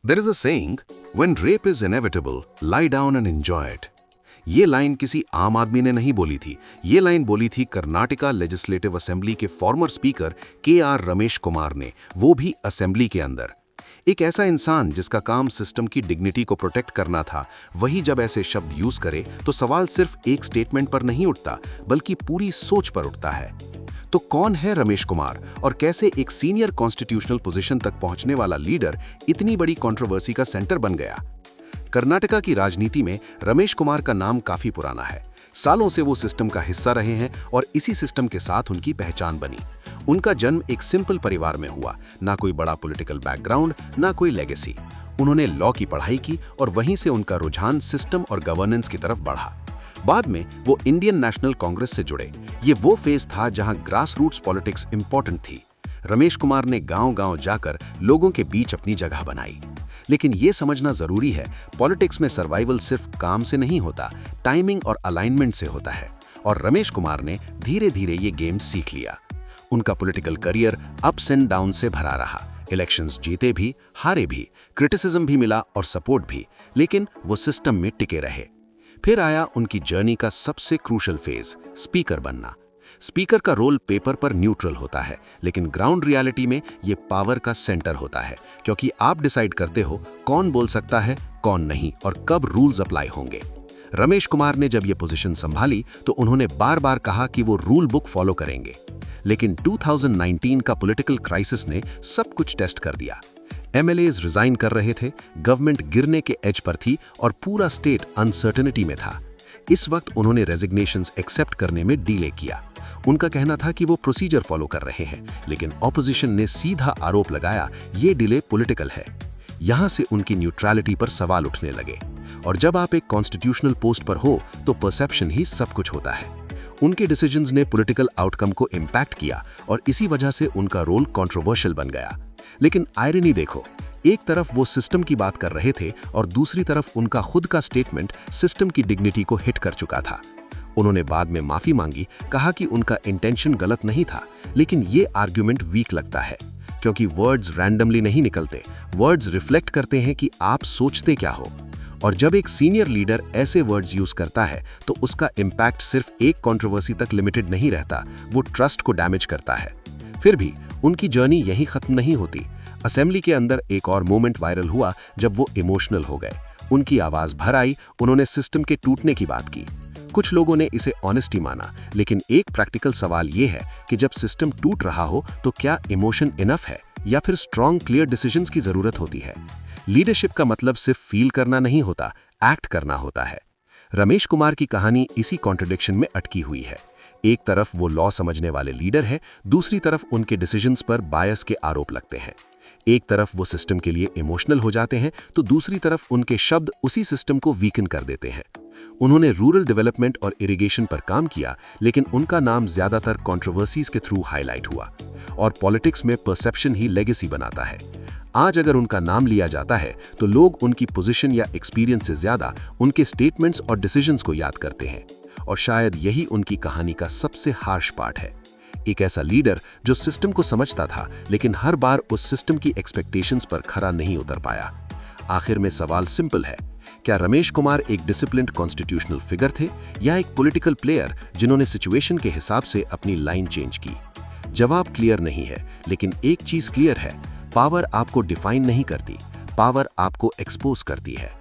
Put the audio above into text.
There is a saying, when rape is inevitable, lie down and enjoy it. ये line किसी आम आदमी ने नहीं बोली थी। ये लाइन बोली थी कर्नाटका लेजिस्लेटिव असेंबली के farmer speaker KR. Ramesh Kumar ने, वो भी असेंबली के अंदर। एक ऐसा इंसान जिसका काम सिस्टम की डिग्निटी को प्रोटेक्ट करना था, वही जब ऐसे शब्द यूज करे तो सवाल सिर्फ एक स्टेटमेंट पर नहीं उठता, बल्कि पूरी सोच पर उठता है। तो कौन है रमेश कुमार और कैसे एक सीनियर कॉन्स्टिट्यूशनल पोजीशन तक पहुंचने वाला लीडर इतनी बड़ी कंट्रोवर्सी का सेंटर बन गया? कर्नाटका की राजनीति में रमेश कुमार का नाम काफी पुराना है। सालों से वो सिस्टम का हिस्सा रहे हैं और इसी सिस्टम के साथ उनकी पहचान बनी। उनका जन्म एक सिंपल परिवार में हुआ, ना कोई बड़ा पॉलिटिकल बैकग्राउंड, ना कोई लेगेसी। उन्होंने लॉ की पढ़ाई की और वहीं से उनका रुझान सिस्टम और गवर्नेंस की तरफ बढ़ा। बाद में वो इंडियन नेशनल कांग्रेस से जुड़े। ये वो फेज था जहां ग्रास रूट्स पॉलिटिक्स इंपॉर्टेंट थी। रमेश कुमार ने गांव-गांव जाकर लोगों के बीच अपनी जगह बनाई। लेकिन ये समझना जरूरी है, पॉलिटिक्स में सर्वाइवल सिर्फ काम से नहीं होता, टाइमिंग और अलाइनमेंट से होता है। और रमेश कुमार ने धीरे धीरे ये गेम सीख लिया। उनका political career ups and down से भरा रहा। इलेक्शंस जीते भी, हारे भी, क्रिटिसिज्म भी मिला और सपोर्ट भी, लेकिन वो सिस्टम में टिके रहे। फिर आया उनकी जर्नी का सबसे क्रूशल फेज, स्पीकर बनना। स्पीकर का रोल पेपर पर न्यूट्रल होता है, लेकिन ग्राउंड रियलिटी में ये पावर का सेंटर होता है, क्योंकि आप डिसाइड करते हो कौन बोल सकता है, कौन नहीं, और कब रूल्स अप्लाई होंगे। रमेश कुमार ने जब ये पोजीशन संभाली तो उन्होंने बार बार कहा कि वो रूल बुक फॉलो करेंगे। लेकिन 2019 का पॉलिटिकल क्राइसिस ने सब कुछ टेस्ट कर दिया। एमएलएज रिजाइन कर रहे थे, गवर्नमेंट गिरने के एज पर थी और पूरा स्टेट अनसर्टेनिटी में था। इस वक्त उन्होंने रेजिग्नेशंस एक्सेप्ट करने में डिले किया। उनका कहना था कि वो प्रोसीजर फॉलो कर रहे हैं, लेकिन ऑपोजिशन ने सीधा आरोप लगाया ये डिले पॉलिटिकल है। यहां से उनकी न्यूट्रलिटी पर सवाल उठने लगे। और जब आप एक कॉन्स्टिट्यूशनल पोस्ट पर हो तो परसेप्शन ही सब कुछ होता है। उनके डिसीजंस ने पॉलिटिकल आउटकम को इम्पैक्ट किया और इसी वजह से उनका रोल कंट्रोवर्शियल बन गया। लेकिन आयरनी देखो, एक तरफ वो सिस्टम की बात कर रहे थे और दूसरी तरफ उनका खुद का स्टेटमेंट सिस्टम की डिग्निटी को हिट कर चुका था। उन्होंने बाद में माफी मांगी, कहा कि उनका इंटेंशन गलत नहीं था, लेकिन ये आर्ग्यूमेंट वीक लगता है, क्योंकि वर्ड्स रैंडमली नहीं निकलते, वर्ड्स रिफ्लेक्ट करते हैं कि आप सोचते क्या हो। और जब एक सीनियर लीडर ऐसे वर्ड्स यूज करता है तो उसका इम्पैक्ट सिर्फ एक कंट्रोवर्सी तक लिमिटेड नहीं रहता, वो ट्रस्ट को डैमेज करता है। फिर भी उनकी जर्नी यहीं खत्म नहीं होती। असेंबली के अंदर एक और मोमेंट वायरल हुआ जब वो इमोशनल हो गए। उनकी आवाज भर आई, उन्होंने सिस्टम के टूटने की बात की। कुछ लोगों ने इसे ऑनेस्टी माना, लेकिन एक प्रैक्टिकल सवाल ये है कि जब सिस्टम टूट रहा हो तो क्या इमोशन इनफ है या फिर स्ट्रॉन्ग क्लियर डिसीजंस की जरूरत होती है? लीडरशिप का मतलब सिर्फ फील करना नहीं होता, एक्ट करना होता है। रमेश कुमार की कहानी इसी कॉन्ट्रडिक्शन में अटकी हुई है। एक तरफ वो लॉ समझने वाले लीडर है, दूसरी तरफ उनके डिसीजंस पर बायस के आरोप लगते हैं। एक तरफ वो सिस्टम के लिए इमोशनल हो जाते हैं तो दूसरी तरफ उनके शब्द उसी सिस्टम को वीकन कर देते हैं। उन्होंने रूरल डेवलपमेंट और इरिगेशन पर काम किया, लेकिन उनका नाम ज्यादातर कंट्रोवर्सीज के थ्रू हाईलाइट हुआ। और पॉलिटिक्स में परसेप्शन ही लेगेसी बनाता है। आज अगर उनका नाम लिया जाता है तो लोग उनकी पोजीशन या एक्सपीरियंस से ज्यादा उनके स्टेटमेंट्स और डिसीजंस को याद करते हैं। और शायद यही उनकी कहानी का सबसे हार्श पार्ट है। एक ऐसा लीडर जो सिस्टम को समझता था, लेकिन हर बार उस सिस्टम की एक्सपेक्टेशंस पर खरा नहीं उतर पाया। आखिर में सवाल सिंपल है, क्या रमेश कुमार एक डिसिप्लिन्ड कॉन्स्टिट्यूशनल फिगर थे या एक पॉलिटिकल प्लेयर जिन्होंने सिचुएशन के हिसाब से अपनी लाइन चेंज की? जवाब क्लियर नहीं है, लेकिन एक चीज क्लियर है, पावर आपको डिफाइन नहीं करती, पावर आपको एक्सपोज करती है।